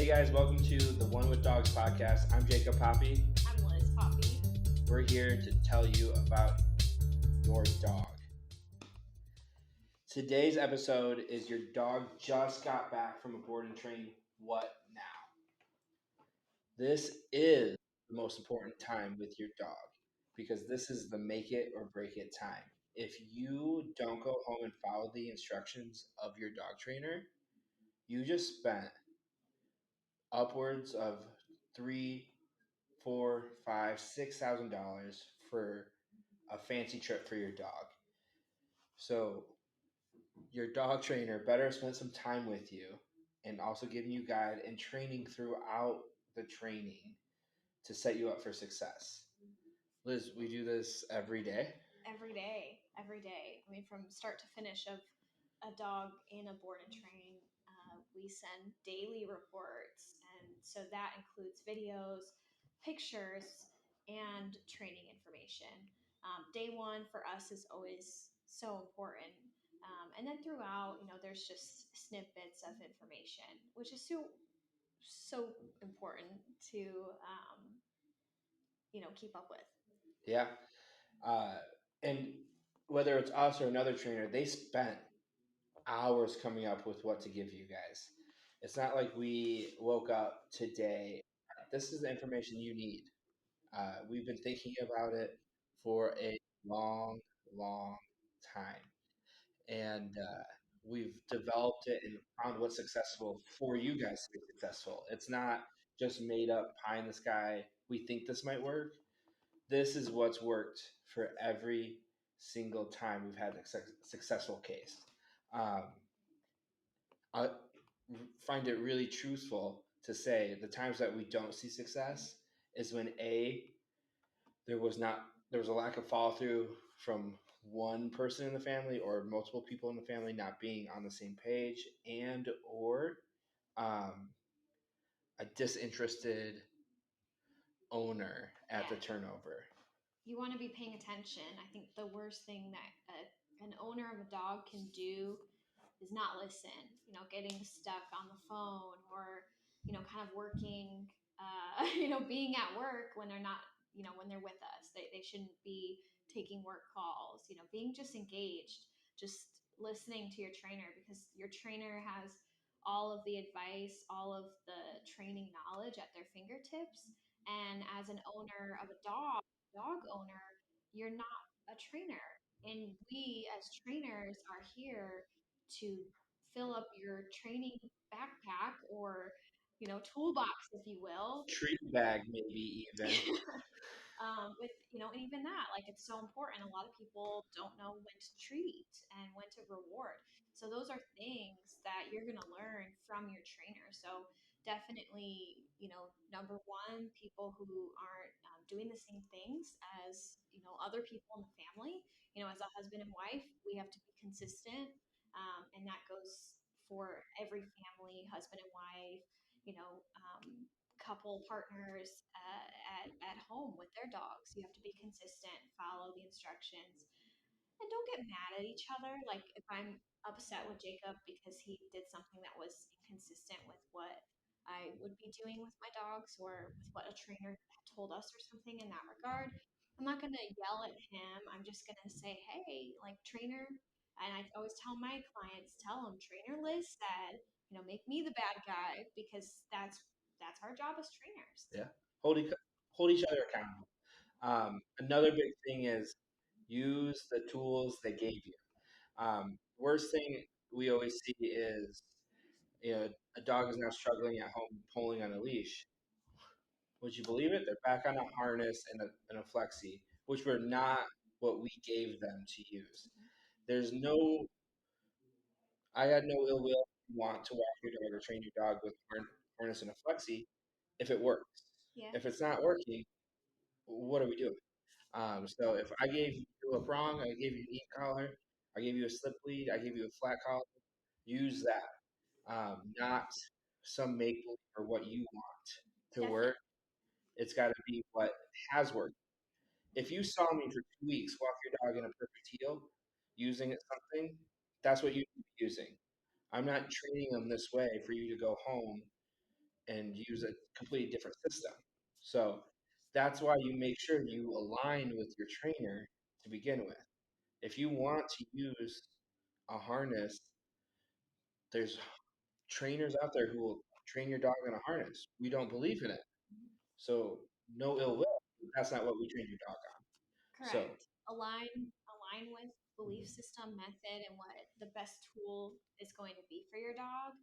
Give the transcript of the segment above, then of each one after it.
Hey guys, welcome to the One with Dogs podcast. I'm Jacob Poppy. I'm Liz Poppy. We're here to tell you about your dog. Today's episode is your dog just got back from a board and train. What now? This is the most important time with your dog because this is the make it or break it time. If you don't go home and follow the instructions of your dog trainer, you just spent upwards of $3,000, $4,000, $5,000, $6,000 for a fancy trip for your dog. So your dog trainer better spend some time with you and also giving you guide and training throughout the training to set you up for success. Liz, we do this every day. Every day. I mean, from start to finish of a dog in a board and train, we send daily reports. And so that includes videos, pictures, and training information. Day one for us is always so important. And then throughout, there's just snippets of information, which is so important to, keep up with. Yeah. And whether it's us or another trainer, they spent hours coming up with what to give you guys. It's not like we woke up today. This is the information you need. We've been thinking about it for a long, long time. And we've developed it and found what's successful for you guys to be successful. It's not just made up pie in the sky. We think this might work. This is what's worked for every single time we've had a successful case. Um, I find it really truthful to say the times that we don't see success is when there was a lack of follow through from one person in the family or multiple people in the family not being on the same page, and or um, a disinterested owner at the turnover. You want to be paying attention. I think the worst thing that an owner of a dog can do is not listen. Getting stuck on the phone or kind of working. Being at work when they're not. When they're with us, they shouldn't be taking work calls. Being just engaged, just listening to your trainer because your trainer has all of the advice, all of the training knowledge at their fingertips. And as an owner of a dog owner, you're not a trainer. And we as trainers are here to fill up your training backpack or, toolbox, if you will. Treat bag, maybe even. With and even that, like, it's so important. A lot of people don't know when to treat and when to reward, so those are things that you're going to learn from your trainer. So definitely, number one, people who aren't doing the same things as other people in the family. As a husband and wife, we have to be consistent, and that goes for every family, husband and wife, couple partners at home with their dogs. You have to be consistent, follow the instructions, and don't get mad at each other. Like, if I'm upset with Jacob because he did something that was inconsistent with what I would be doing with my dogs or with what a trainer had told us or something in that regard, I'm not going to yell at him. I'm just going to say, hey, like, trainer. And I always tell my clients, tell them, trainer Liz said, make me the bad guy, because that's our job as trainers. Yeah. Hold each other accountable. Another big thing is use the tools they gave you. Worst thing we always see is, a dog is now struggling at home pulling on a leash. Would you believe it? They're back on a harness and a flexi, which were not what we gave them to use. There's no, I had no ill will if you want to walk your dog or train your dog with harness and a flexi if it works. Yeah. If it's not working, what are we doing? So if I gave you a prong, I gave you an e-collar, I gave you a slip lead, I gave you a flat collar, use that. Not some make believe or what you want to Definitely. work. It's got to be what has worked. If you saw me for 2 weeks walk your dog in a perfect heel using something, that's what you need to be using. I'm not training them this way for you to go home and use a completely different system. So that's why you make sure you align with your trainer to begin with. If you want to use a harness, there's trainers out there who will train your dog in a harness. We don't believe in it. So no ill will. That's not what we train your dog on. So Correct. Align with belief system, method, and what the best tool is going to be for your dog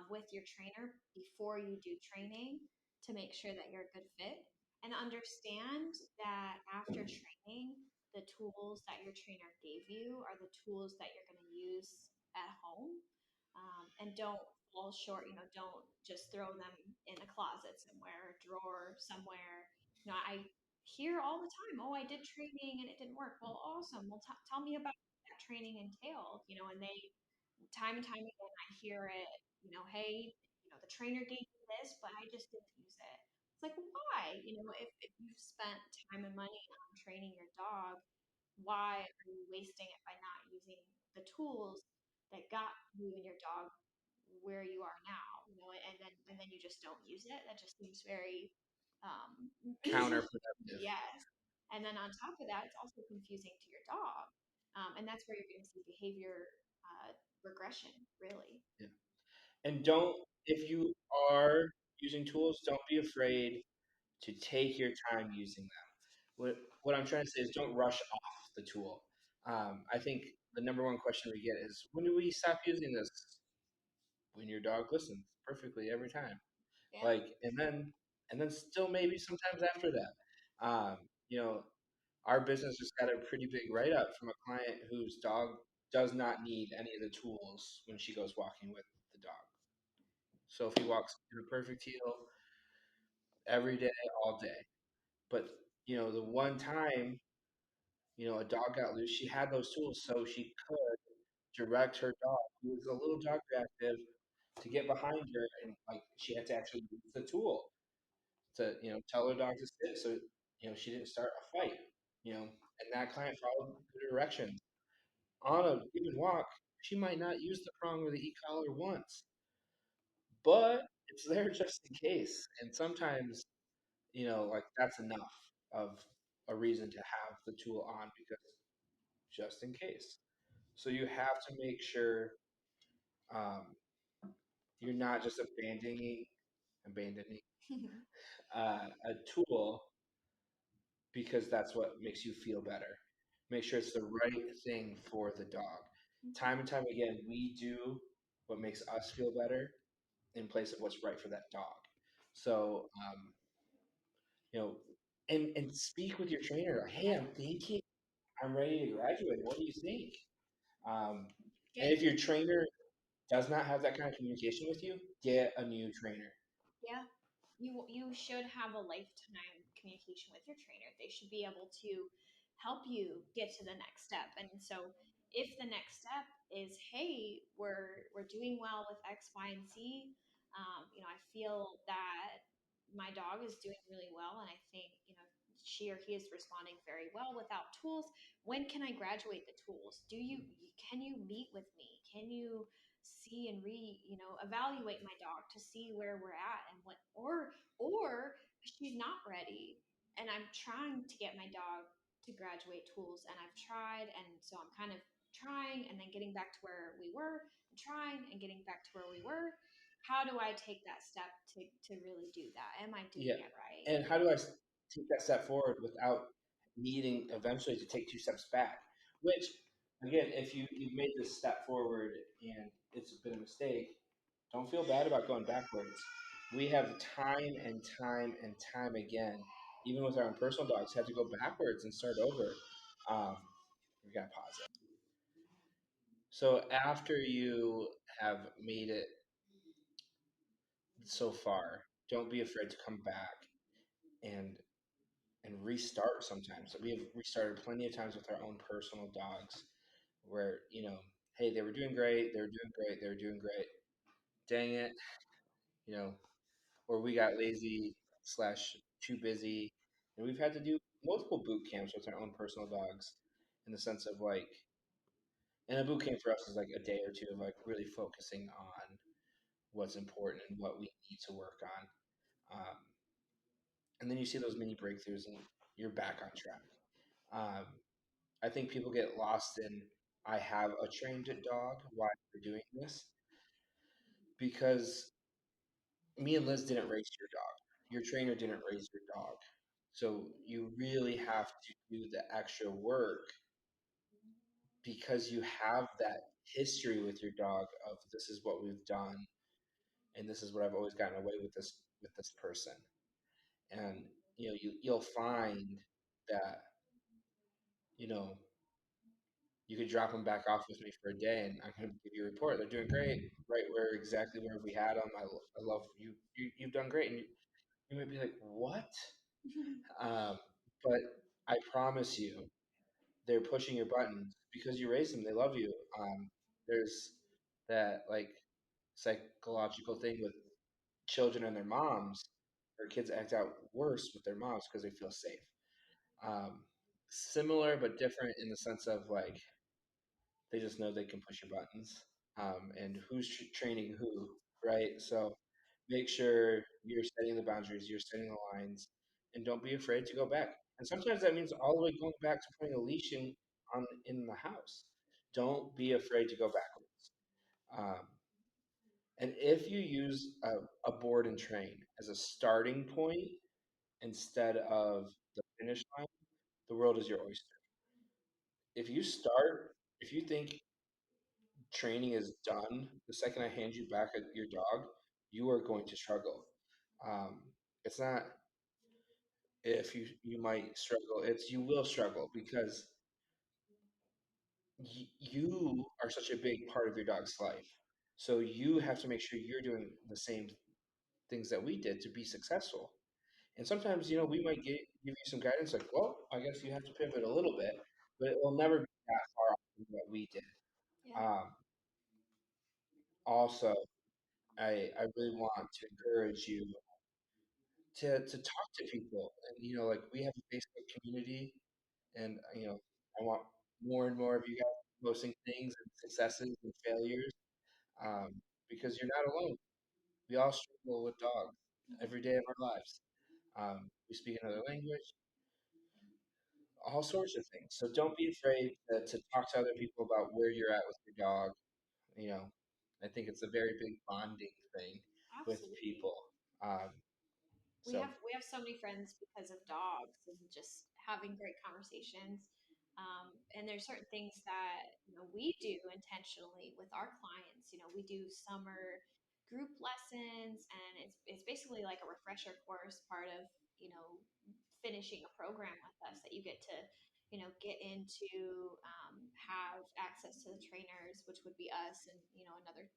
with your trainer before you do training to make sure that you're a good fit. And understand that after training, the tools that your trainer gave you are the tools that you're going to use at home. And don't fall short, don't just throw them in a closet somewhere, a drawer somewhere. I hear all the time, oh, I did training and it didn't work. Well, awesome. Well, tell me about that training entailed, and they, time and time again, I hear it, hey, the trainer gave me this, but I just didn't use it. It's like, why? If you've spent time and money on training your dog, why are you wasting it by not using the tools that got you and your dog where you are now, and then you just don't use it? That just seems very counterproductive. yes. And then on top of that, it's also confusing to your dog. And that's where you're going to see behavior regression, really. Yeah. And don't, if you are using tools, don't be afraid to take your time using them. What I'm trying to say is don't rush off the tool. I think the number one question we get is, when do we stop using this? When your dog listens perfectly every time. Yeah. Like, and then still maybe sometimes after that. You know, our business just got a pretty big write up from a client whose dog does not need any of the tools when she goes walking with the dog. So if he walks in a perfect heel every day, all day. But the one time, a dog got loose, she had those tools so she could direct her dog, who was a little dog reactive, to get behind her, and like she had to actually use the tool to tell her dog to sit, so she didn't start a fight. And that client followed the directions on a given walk. She might not use the prong or the e-collar once, but it's there just in case. And sometimes like that's enough of a reason to have the tool on, because just in case. So you have to make sure um, you're not just abandoning a tool because that's what makes you feel better. Make sure it's the right thing for the dog. Time and time again, we do what makes us feel better in place of what's right for that dog. So, you know, and speak with your trainer. Like, hey, I'm thinking I'm ready to graduate. What do you think? Um, and Get if your trainer does not have that kind of communication with you, get a new trainer. Yeah. You should have a lifetime communication with your trainer. They should be able to help you get to the next step. And so if the next step is, hey, we're doing well with X, Y, and Z, I feel that my dog is doing really well, and I think she or he is responding very well without tools. When can I graduate the tools? Can you meet with me? Can you see and evaluate my dog to see where we're at and what, or she's not ready and I'm trying to get my dog to graduate tools, and I've tried, and so I'm kind of trying and then getting back to where we were, and trying and getting back to where we were. How do I take that step to really do that? Am I doing Yeah. it right? And how do I take that step forward without needing eventually to take two steps back? Which, again, if you've made this step forward and it's been a mistake, don't feel bad about going backwards. We have time and time and time again, even with our own personal dogs, had to go backwards and start over. Um, we got to pause it. So after you have made it so far, don't be afraid to come back and restart sometimes. We have restarted plenty of times with our own personal dogs where, hey, they were doing great, they were doing great, they were doing great. Dang it, you know, or we got lazy slash too busy. And we've had to do multiple boot camps with our own personal dogs in the sense of and a boot camp for us is like a day or two of like really focusing on what's important and what we need to work on. And then you see those mini breakthroughs and you're back on track. Um, I think people get lost in I have a trained dog. Why we're doing this? Because me and Liz didn't raise your dog. Your trainer didn't raise your dog. So you really have to do the extra work because you have that history with your dog of this is what we've done and this is what I've always gotten away with this person. And you'll find that you know you could drop them back off with me for a day and I'm going to give you a report. They're doing great, right where exactly where we had them. I love you. You've done great. And you might be like, what? Um, but I promise you, they're pushing your buttons because you raised them. They love you. There's that like psychological thing with children and their moms, where kids act out worse with their moms because they feel safe. Um, Similar but different in the sense of like they just know they can push your buttons. And who's training who, right? So make sure you're setting the boundaries, you're setting the lines, and don't be afraid to go back. And sometimes that means all the way going back to putting a leash in the house. Don't be afraid to go backwards. Um, and if you use a board and train as a starting point instead of the finish line, the world is your oyster. If you start, if you think training is done, the second I hand you back your dog, you are going to struggle. Um, it's not if you might struggle; it's you will struggle because you are such a big part of your dog's life. So you have to make sure you're doing the same things that we did to be successful. And sometimes, we might give you some guidance like, well, I guess you have to pivot a little bit, but it will never be that far off from what we did. Yeah. Also, I really want to encourage you to talk to people. And, like we have a Facebook community, and, I want more and more of you guys posting things and successes and failures because you're not alone. We all struggle with dogs every day of our lives. We speak another language, all sorts of things. So don't be afraid to talk to other people about where you're at with your dog. You know, I think it's a very big bonding thing with Absolutely. people. Um, so We have so many friends because of dogs and just having great conversations. And there's certain things that we do intentionally with our clients. We do summer group lessons, and it's basically like a refresher course, part of finishing a program with us that you get to get into, have access to the trainers, which would be us and another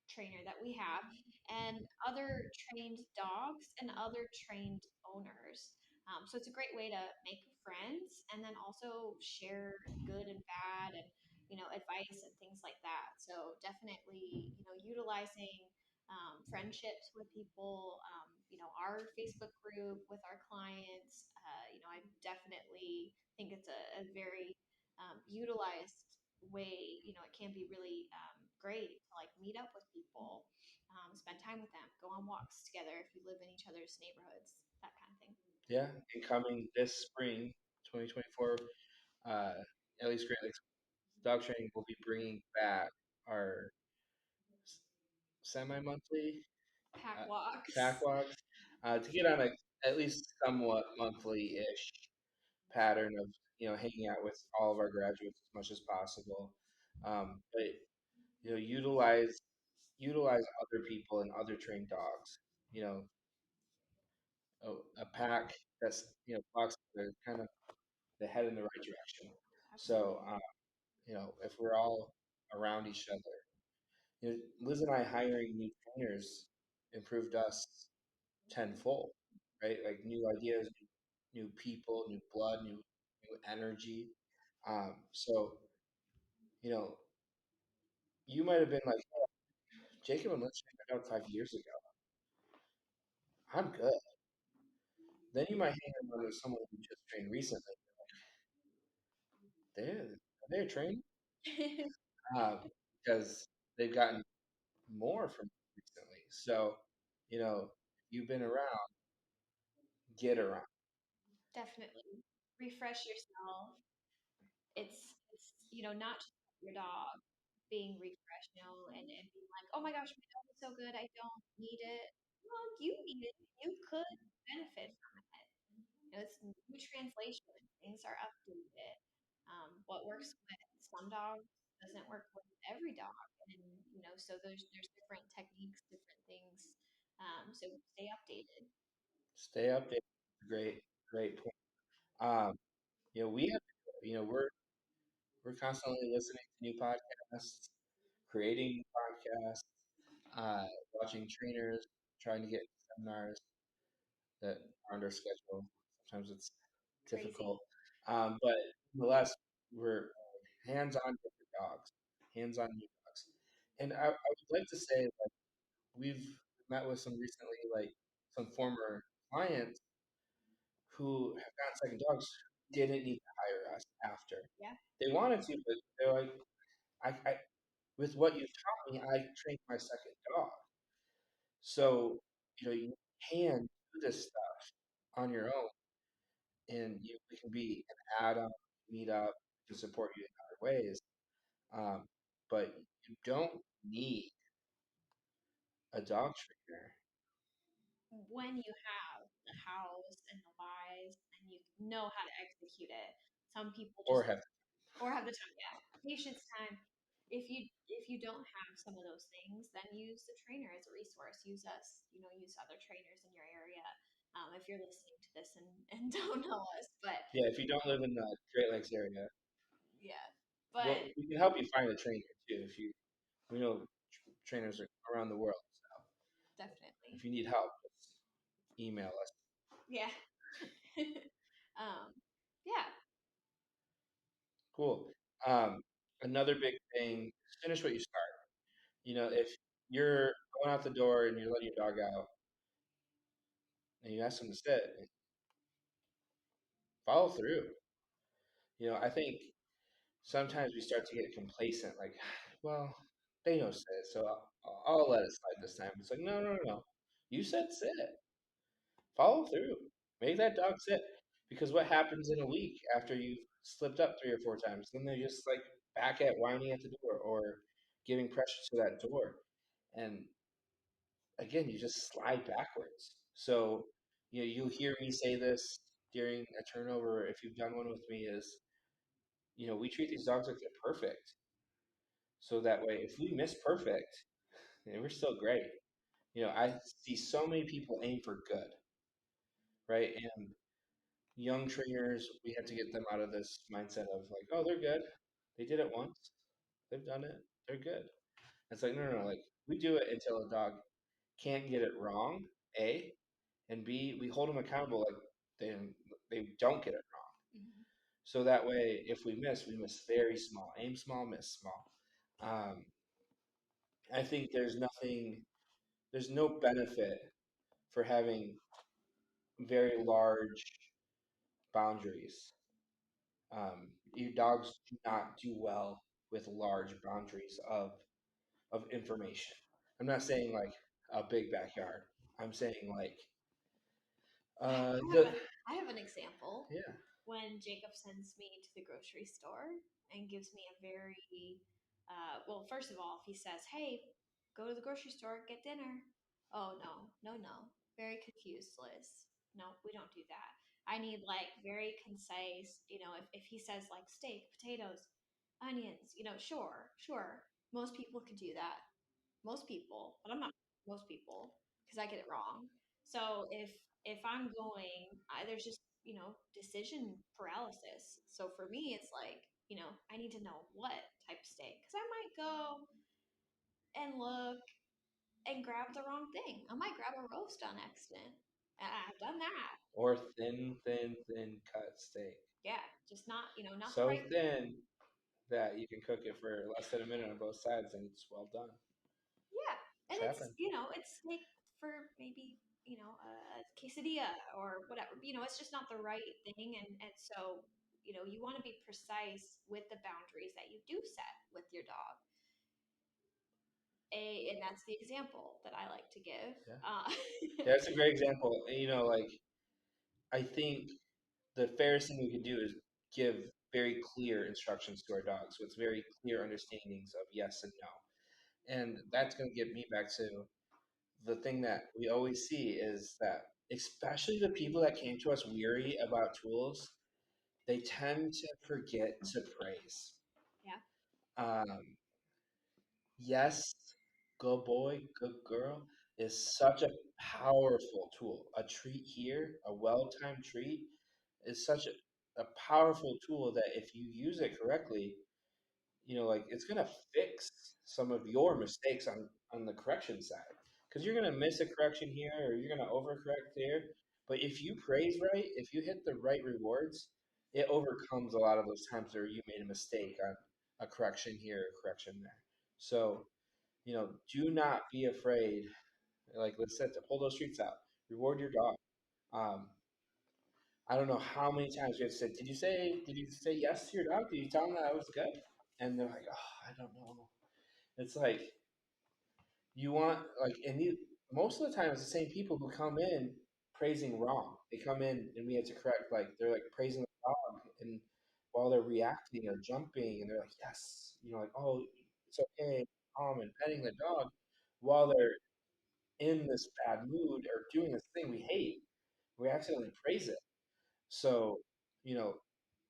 trainer that we have, and other trained dogs and other trained owners. So it's a great way to make friends and then also share good and bad and advice and things like that. So definitely utilizing friendships with people. Our Facebook group with our clients. I definitely think it's a very utilized way. It can be really great to like meet up with people, spend time with them, go on walks together if you live in each other's neighborhoods, that kind of thing. yeah, and coming this spring, 2024, uh, at least Great Lakes Dog Training will be bringing back our semi-monthly Pack uh, pack walks. walks to get on a at least somewhat monthly-ish pattern of hanging out with all of our graduates as much as possible. But utilize other people and other trained dogs. You know, a pack that's walks are kind of the head in the right direction. So Absolutely. if we're all around each other, Liz and I hiring new trainers improved us tenfold, right? Like new ideas, new people, new blood, new energy. So you know, you might have been like, "Oh, Jacob and Liz trained out 5 years ago. I'm good." Then you might hang around with someone who just trained recently. They're trained because they've gotten more from recently. So, if you've been around, get around. Definitely. Refresh yourself. It's not just your dog being refreshed, and being like, oh my gosh, my dog is so good, I don't need it. Well, you need it. You could benefit from it. It's new translation. Things are updated. What works with some dogs doesn't work with every dog, and so there's different techniques, different things. So stay updated. Stay updated. Great, great point. Um, we have, we're constantly listening to new podcasts, creating new podcasts, uh, watching trainers, trying to get seminars that are under schedule. Sometimes it's Crazy. difficult. But nonetheless, we're hands-on different dogs, hands-on new dogs. And I would like to say, like, we've met with some recently, like some former clients who have gotten second dogs who didn't need to hire us after. Yeah. They wanted to, but they're like, I with what you've taught me, I trained my second dog. So, you can do this stuff on your own, and we can be an add-on, meet up, to support you in other ways. Um, but you don't need a dog trainer When you have the hows and the whys and you know how to execute it. Some people or just have. or have the time, yeah, patience, time. If you don't have some of those things, then use the trainer as a resource. Use us, use other trainers in your area. If you're listening to this and don't know us, but Yeah, if you don't live in the Great Lakes area, yeah, well, but we can help you find a trainer too. If you, we know trainers are around the world. So definitely, if you need help, just email us. yeah, um, yeah, Cool. Another big thing, finish what you start. If you're going out the door and you're letting your dog out and you ask them to sit, follow through. I think sometimes we start to get complacent, like, well, they know sit, so I'll let it slide this time. It's like, no, no, no, no. You said sit. Follow through. Make that dog sit. Because what happens in a week after you've slipped up 3 or 4 times? Then they're just like back at whining at the door or giving pressure to that door. And again, you just slide backwards. So, you'll hear me say this during a turnover if you've done one with me is, we treat these dogs like they're perfect. So that way, if we miss perfect, then we're still great. I see so many people aim for good, right? And young trainers, we have to get them out of this mindset of like, oh, they're good. They did it once. They've done it. They're good. It's like, no, no, no. Like, we do it until a dog can't get it wrong, A, and B, we hold them accountable like they don't get it wrong. mhm. So that way, if we miss very small. Aim small, miss small. Um, I think there's no benefit for having very large boundaries. Your dogs do not do well with large boundaries of information. I'm not saying like a big backyard. I'm saying like I have the an I have an example. yeah. When Jacob sends me to the grocery store and gives me a very well, first of all, if he says, "Hey, go to the grocery store, get dinner," oh no, no, no, very confused, Liz. No, we don't do that. I need like very concise. If he says like steak, potatoes, onions, sure, sure, most people could do that, most people, but I'm not most people because I get it wrong. So if I'm going, there's just decision paralysis. So for me, it's like I need to know what type of steak because I might go and look and grab the wrong thing. I might grab a roast on accident. I've done that. Or thin cut steak. Yeah, just not the So right. thin that you can cook it for less than a minute on both sides and it's well done. Yeah, and It's happened. it's like for maybe a quesadilla or whatever. It's just not the right thing, and so you want to be precise with the boundaries that you do set with your dog. and that's the example that I like to give. Yeah. Uh, That's a great example. You know, like I think the fairest thing we could do is give very clear instructions to our dogs with very clear understandings of yes and no. And that's going to get me back to the thing that we always see is that, especially the people that came to us weary about tools, they tend to forget to praise. yeah. Um, yes, good boy, good girl is such a powerful tool. A treat here, a well timed treat, is such a powerful tool that if you use it correctly, you know, like it's gonna fix some of your mistakes on the correction side. Because you're gonna miss a correction here or you're gonna overcorrect there. But if you praise right, if you hit the right rewards, it overcomes a lot of those times where you made a mistake on a correction here, a correction there. So, you know, do not be afraid. Like let's said, to pull those streets out. Reward your dog. Um, I don't know how many times we have said, did you say yes to your dog? Did you tell him that I was good?" And they're like, "Oh, I don't know." It's like you want like, and you most of the time it's the same people who come in praising wrong. They come in and we have to correct, like they're like praising the dog, and while they're reacting or jumping, and they're like, "Yes," you know, like, "Oh, it's okay," calm and petting the dog, while they're in this bad mood or doing this thing we hate, we accidentally praise it. So, you know,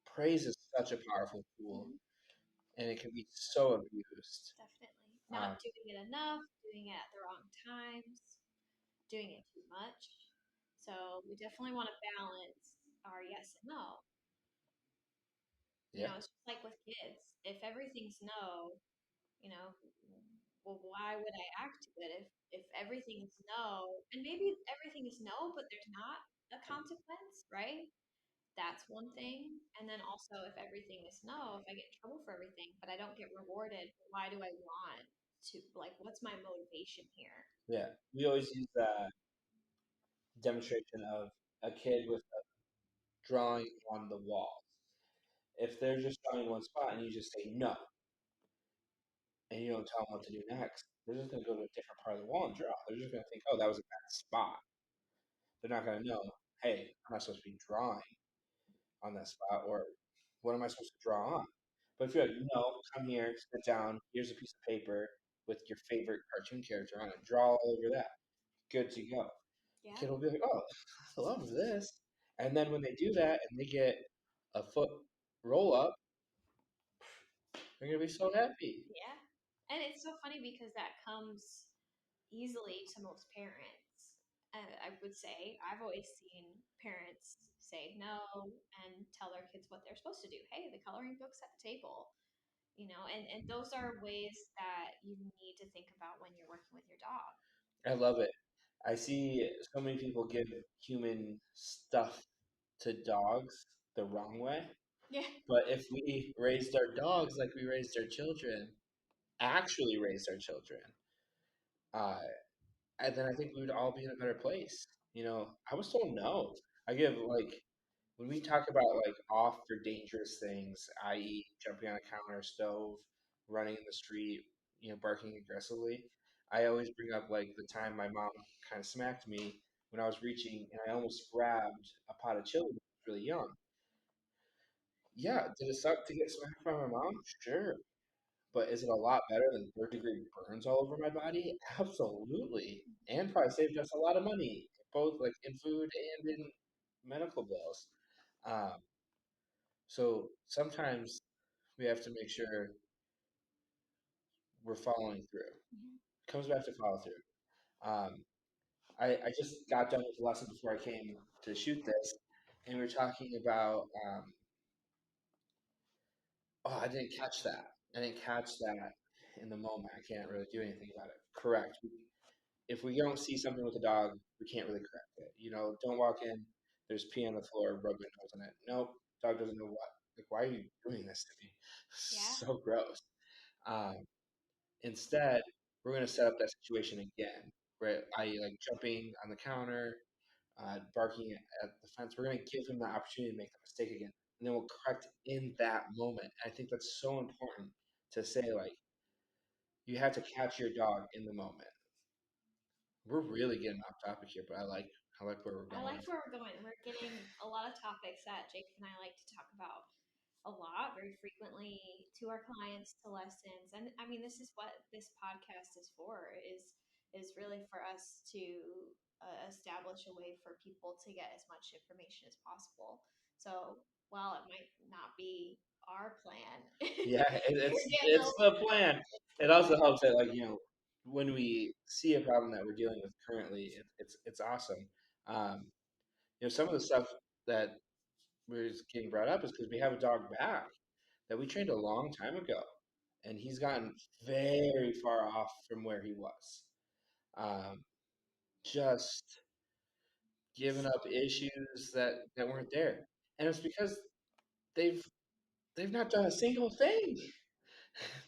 praise is such a powerful tool, Mhm. and it can be so abused. Definitely. Um, Not doing it enough, doing it at the wrong times, doing it too much. So we definitely want to balance our yes and no. You yeah, know, it's just like with kids. If everything's no, you know, well, why would I act to it if everything is no? And maybe everything is no, but there's not a consequence, right? That's one thing. And then also, if everything is no, if I get in trouble for everything, but I don't get rewarded, why do I want to? Like, what's my motivation here? yeah. We always use that demonstration of a kid with a drawing on the wall. If they're just drawing one spot and you just say no, and you don't tell them what to do next, they're just going to go to a different part of the wall and draw. They're just going to think, "Oh, that was a bad spot." They're not going to know, "Hey, I'm not supposed to be drawing on that spot," or "What am I supposed to draw on?" But if you're like, "No, come here, sit down. Here's a piece of paper with your favorite cartoon character on it. Draw all over that. Good to go." The Yeah. kid will be like, "Oh, I love this." And then when they do that and they get a foot roll up, they're gonna be so happy. Yeah. And it's so funny because that comes easily to most parents. I would say I've always seen parents say no and tell their kids what they're supposed to do. Hey, the coloring book's at the table, you know, and those are ways that you need to think about when you're working with your dog. I love it. I see so many people give human stuff to dogs the wrong way. Yeah. But if we raised our dogs like we raised our children, actually raised our children, uh, and then I think we would all be in a better place. You know, I was told no. I give like when we talk about like off for dangerous things, i.e., jumping on a counter, stove, running in the street, you know, barking aggressively, I always bring up like the time my mom kind of smacked me when I was reaching and I almost grabbed a pot of chili when I was really young. Yeah, did it suck to get smacked by my mom? Sure. But is it a lot better than third-degree burns all over my body? Absolutely. And probably saved us a lot of money, both like in food and in medical bills. Um, so sometimes we have to make sure we're following through. Mhm. It comes back to follow through. Um, I just got done with the lesson before I came to shoot this, and we were talking about, oh, I didn't catch that. I didn't catch that in the moment. I can't really do anything about it. Correct. If we don't see something with a dog, we can't really correct it. You know, don't walk in, there's pee on the floor, rub your nose on it. Nope, dog doesn't know what. Like, why are you doing this to me? Yeah. So gross. Um, Instead, we're going to set up that situation again, where I like jumping on the counter, barking at the fence. We're going to give him the opportunity to make the mistake again, and then we'll correct in that moment. And I think that's so important to say, like, You had to catch your dog in the moment. We're really getting off topic here, but I like where we're I going. like where we're going. We're getting a lot of topics that Jake and I like to talk about a lot, very frequently, to our clients, to lessons. And I mean, this is what this podcast is for, is really for us to establish a way for people to get as much information as possible. So while it might not be our plan, Yeah, you're getting a it's the plan. It also helps that when we see a problem that we're dealing with currently, it's awesome. Um, some of the stuff that was getting brought up is because we have a dog back that we trained a long time ago, and he's gotten very far off from where he was. Um, just giving up issues that weren't there, and it's because they've they've not done a single thing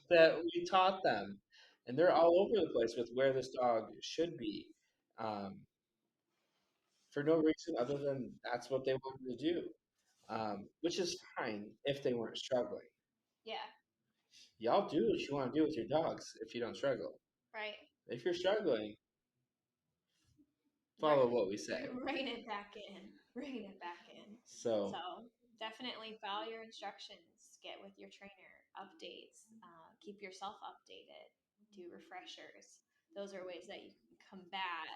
that we taught them, and they're all over the place with where this dog should be, um, for no reason other than that's what they wanted to do, which is fine if they weren't struggling. yeah, Y'all do what you want to do with your dogs if you don't struggle. right. If you're struggling, Right. follow what we say. Rein it back in. Rein it back in. So, So definitely follow your instructions. Get with your trainer. Updates. Keep yourself updated. Do refreshers. Those are ways that you can combat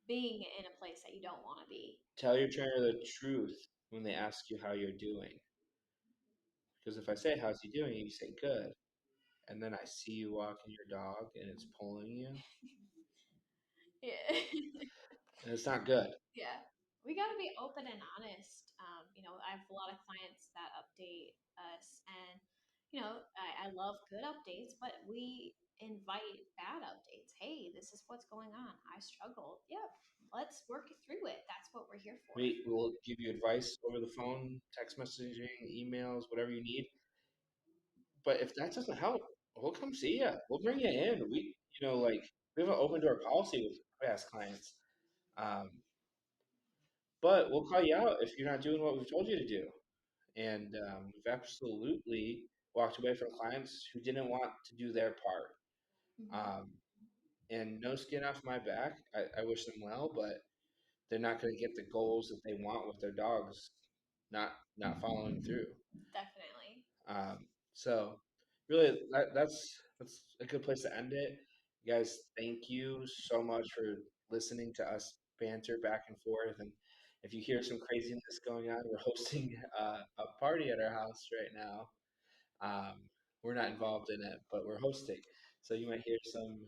being in a place that you don't want to be. tell your trainer the truth when they ask you how you're doing. Because if I say, "How's he doing?" and you say, "Good," and then I see you walking your dog and it's pulling you, Yeah. and it's not good. Yeah, we got to be open and honest. I have a lot of clients that update us, and I love good updates, but we invite bad updates. Hey, this is what's going on. I struggled. Yep, let's work through it. That's what we're here for. We will give you advice over the phone, text messaging, emails, whatever you need. But if that doesn't help, we'll come see you. We'll bring you in. We have an open door policy with past clients. Um, but we'll call you out if you're not doing what we've told you to do. And we've absolutely walked away from clients who didn't want to do their part. Mm-hmm. Um, and no skin off my back. I wish them well, but they're not going to get the goals that they want with their dogs not following through. Definitely. So really, that's a good place to end it. You guys, thank you so much for listening to us banter back and forth. And if you hear some craziness going on, we're hosting a party at our house right now. Um, we're not involved in it, but we're hosting. So you might hear some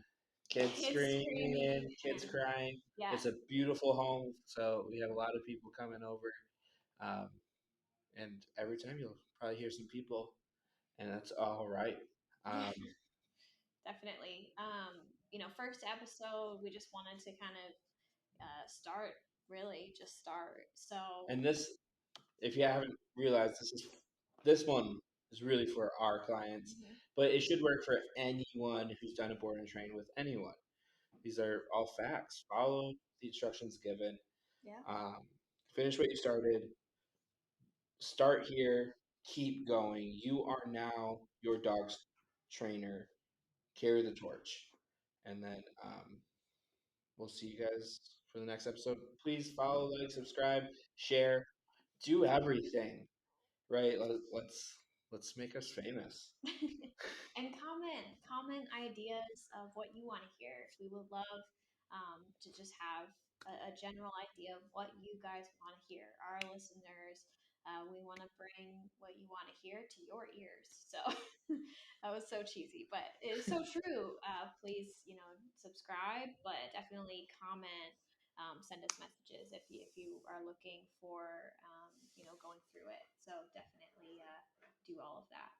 kids Kids screaming, screaming. kids crying. Yeah. It's a beautiful home, so we have a lot of people coming over. Um, and every time you'll probably hear some people, and that's all right. Um, Definitely. First episode, we just wanted to kind of start, really just start. So, and this, if you haven't realized, this one is really for our clients, mhm, but it should work for anyone who's done a board and train with anyone. These are all facts. Follow the instructions given. yeah, Um, finish what you started. Start here. Keep going. You are now your dog's trainer. Carry the torch, and then we'll see you guys for the next episode. Please follow, like, subscribe, share, do everything. Right? Let's make us famous. and comment ideas of what you want to hear. We would love to just have a general idea of what you guys want to hear. Our listeners, we want to bring what you want to hear to your ears. So that was so cheesy, but it's so true. Please, subscribe, but definitely comment. Send us messages if you are looking for going through it. So definitely do all of that.